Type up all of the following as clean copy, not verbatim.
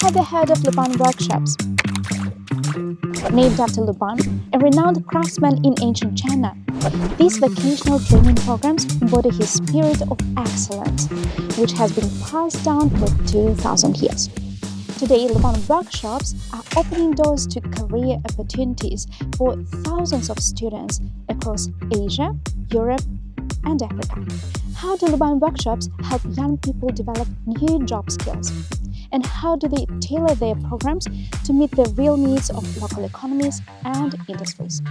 at the head of Luban Workshops. Named after Luban, a renowned craftsman in ancient China, these vocational training programs embody his spirit of excellence, which has been passed down for 2,000 years. Today, Luban Workshops are opening doors to career opportunities for thousands of students across Asia, Europe, and Africa. How do Luban Workshops help young people develop new job skills? And how do they tailor their programs to meet the real needs of local economies and industries?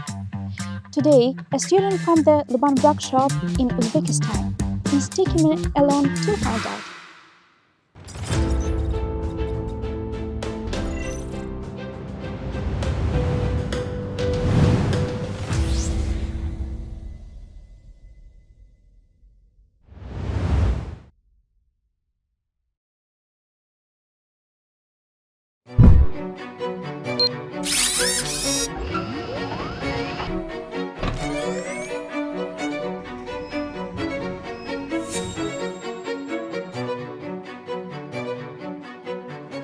Today, a student from the Luban Workshop in Uzbekistan is taking me along to find out.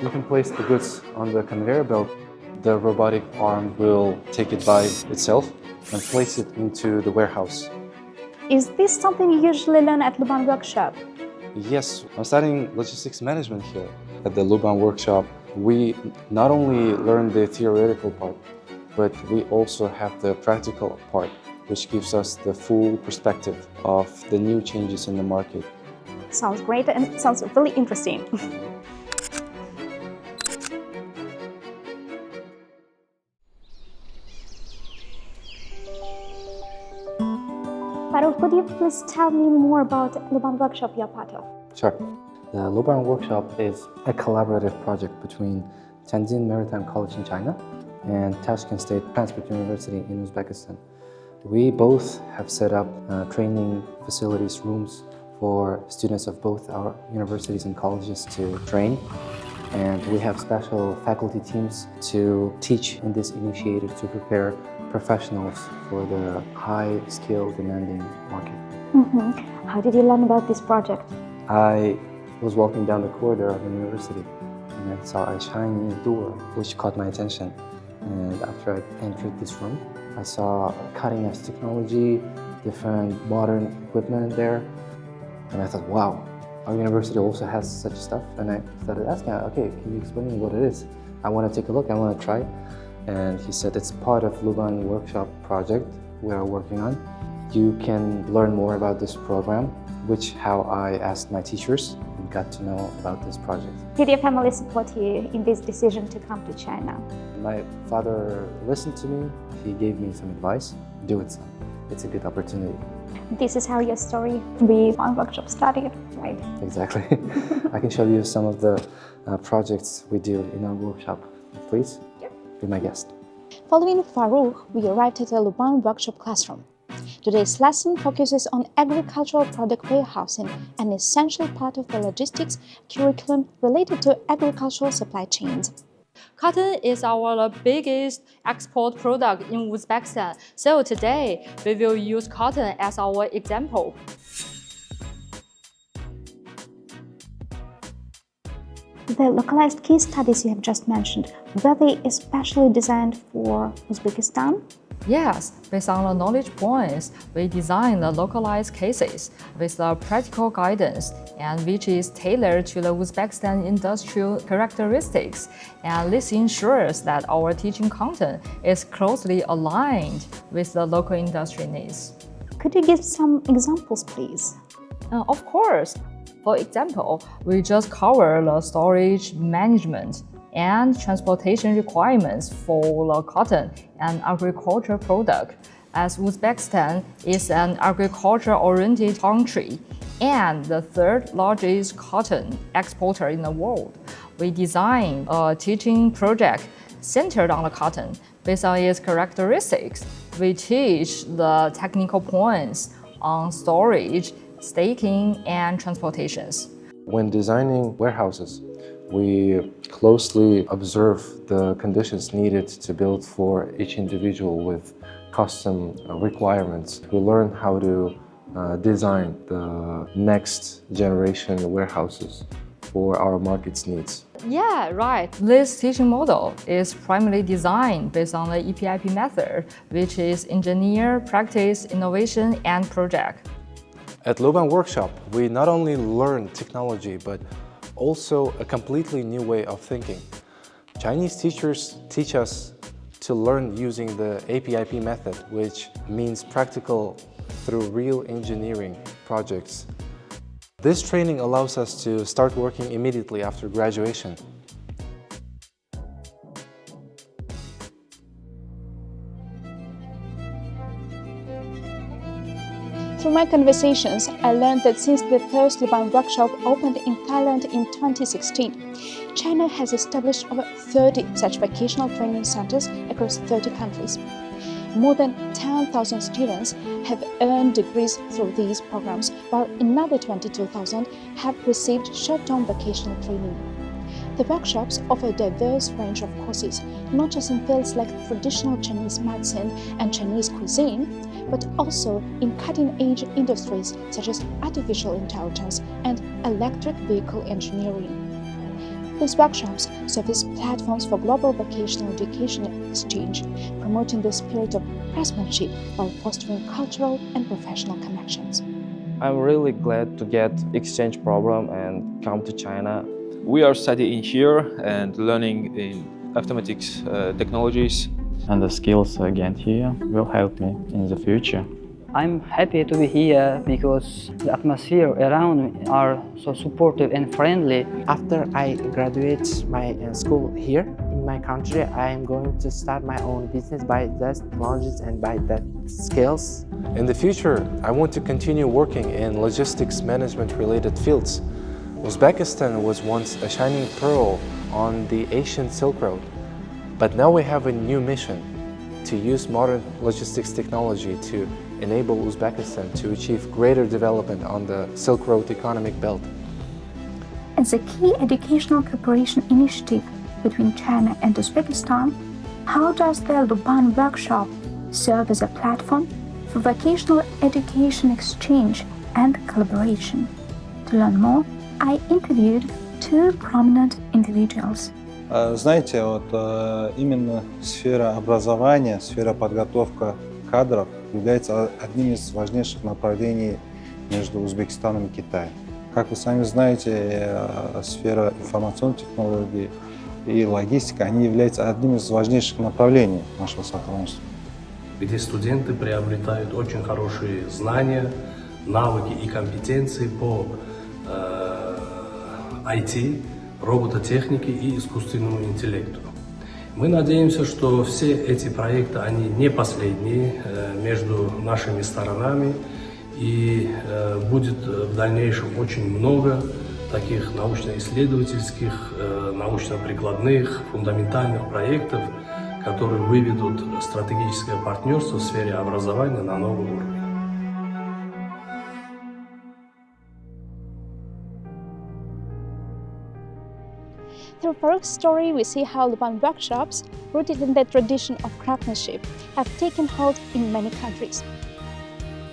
You can place the goods on the conveyor belt. The robotic arm will take it by itself and place it into the warehouse. Is this something you usually learn at Luban Workshop? Yes, I'm studying logistics management here. At the Luban Workshop, we not only learn the theoretical part, but we also have the practical part, which gives us the full perspective of the new changes in the market. Sounds great and sounds really interesting. Farrukh, could you please tell me more about Luban Workshop you're part of? Sure. The Luban Workshop is a collaborative project between Tianjin Maritime College in China and Tashkent State Transport University in Uzbekistan. We both have set up training facilities, rooms for students of both our universities and colleges to train. And we have special faculty teams to teach in this initiative to prepare professionals for the high-skill demanding market. How did you learn about this project? I was walking down the corridor of the university and I saw a shiny door which caught my attention. And after I entered this room, I saw cutting-edge technology, different modern equipment there. And I thought, wow, our university also has such stuff. And I started asking, okay, can you explain me what it is? I want to take a look, I want to try. And he said it's part of Luban Workshop project we are working on. You can learn more about this program, which how I asked my teachers and got to know about this project. Did your family support you in this decision to come to China? My father listened to me. He gave me some advice. Do it, son. It's a good opportunity. This is how your story with Luban Workshop started, right? Exactly. I can show you some of the projects we do in our workshop. Please, be my guest. Following Farrukh, we arrived at the Luban Workshop classroom. Today's lesson focuses on agricultural product warehousing, an essential part of the logistics curriculum related to agricultural supply chains. Cotton is our biggest export product in Uzbekistan, so today we will use cotton as our example. The localized case studies you have just mentioned, were they especially designed for Uzbekistan? Yes, based on the knowledge points, we design the localized cases with the practical guidance and which is tailored to the Uzbekistan industrial characteristics. And this ensures that our teaching content is closely aligned with the local industry needs. Could you give some examples, please? Of course. For example, we just cover the storage management and transportation requirements for the cotton and agriculture product, as Uzbekistan is an agriculture-oriented country and the third largest cotton exporter in the world. We designed a teaching project centered on the cotton. Based on its characteristics, we teach the technical points on storage, staking, and transportations. When designing warehouses, we closely observe the conditions needed to build for each individual with custom requirements. We learn how to design the next generation warehouses for our market's needs. Yeah, right. This teaching model is primarily designed based on the EPIP method, which is engineer, practice, innovation, and project. At Luban Workshop, we not only learn technology, but also a completely new way of thinking. Chinese teachers teach us to learn using the APIP method, which means practical through real engineering projects. This training allows us to start working immediately after graduation. Through my conversations, I learned that since the first Luban Workshop opened in Thailand in 2016, China has established over 30 such vocational training centers across 30 countries. More than 10,000 students have earned degrees through these programs, while another 22,000 have received short-term vocational training. The workshops offer a diverse range of courses, not just in fields like traditional Chinese medicine and Chinese cuisine, but also in cutting-edge industries such as artificial intelligence and electric vehicle engineering. These workshops serve as platforms for global vocational education exchange, promoting the spirit of craftsmanship while fostering cultural and professional connections. I'm really glad to get exchange program and come to China. We are studying here and learning in mathematics technologies. And the skills I gained here will help me in the future. I'm happy to be here because the atmosphere around me are so supportive and friendly. After I graduate my school here in my country, I am going to start my own business by those technologies and by that skills. In the future, I want to continue working in logistics management related fields. Uzbekistan was once a shining pearl on the Asian Silk Road, but now we have a new mission to use modern logistics technology to enable Uzbekistan to achieve greater development on the Silk Road economic belt. As a key educational cooperation initiative between China and Uzbekistan, how does the Luban Workshop serve as a platform for vocational education exchange and collaboration? To learn more, I interviewed two prominent individuals. Знаете, вот именно сфера образования, сфера подготовки кадров является одним из важнейших направлений между Узбекистаном и Китаем. Как вы сами знаете, сфера информационных технологий и логистика, они являются одним из важнейших направлений нашего сотрудничества. Где студенты приобретают очень хорошие знания, навыки и компетенции по IT, робототехнике и искусственному интеллекту. Мы надеемся, что все эти проекты, они не последние между нашими сторонами, и будет в дальнейшем очень много таких научно-исследовательских, научно-прикладных, фундаментальных проектов, которые выведут стратегическое партнерство в сфере образования на новый уровень. Through Farrukh's story, we see how Luban workshops, rooted in the tradition of craftsmanship, have taken hold in many countries.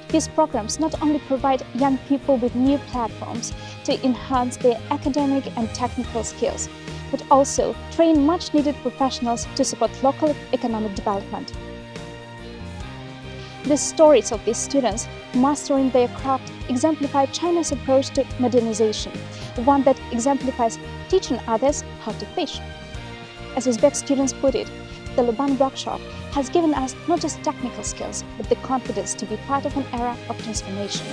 These programs not only provide young people with new platforms to enhance their academic and technical skills, but also train much-needed professionals to support local economic development. The stories of these students mastering their craft exemplify China's approach to modernization, one that exemplifies teaching others how to fish. As Uzbek students put it, the Luban Workshop has given us not just technical skills, but the confidence to be part of an era of transformation.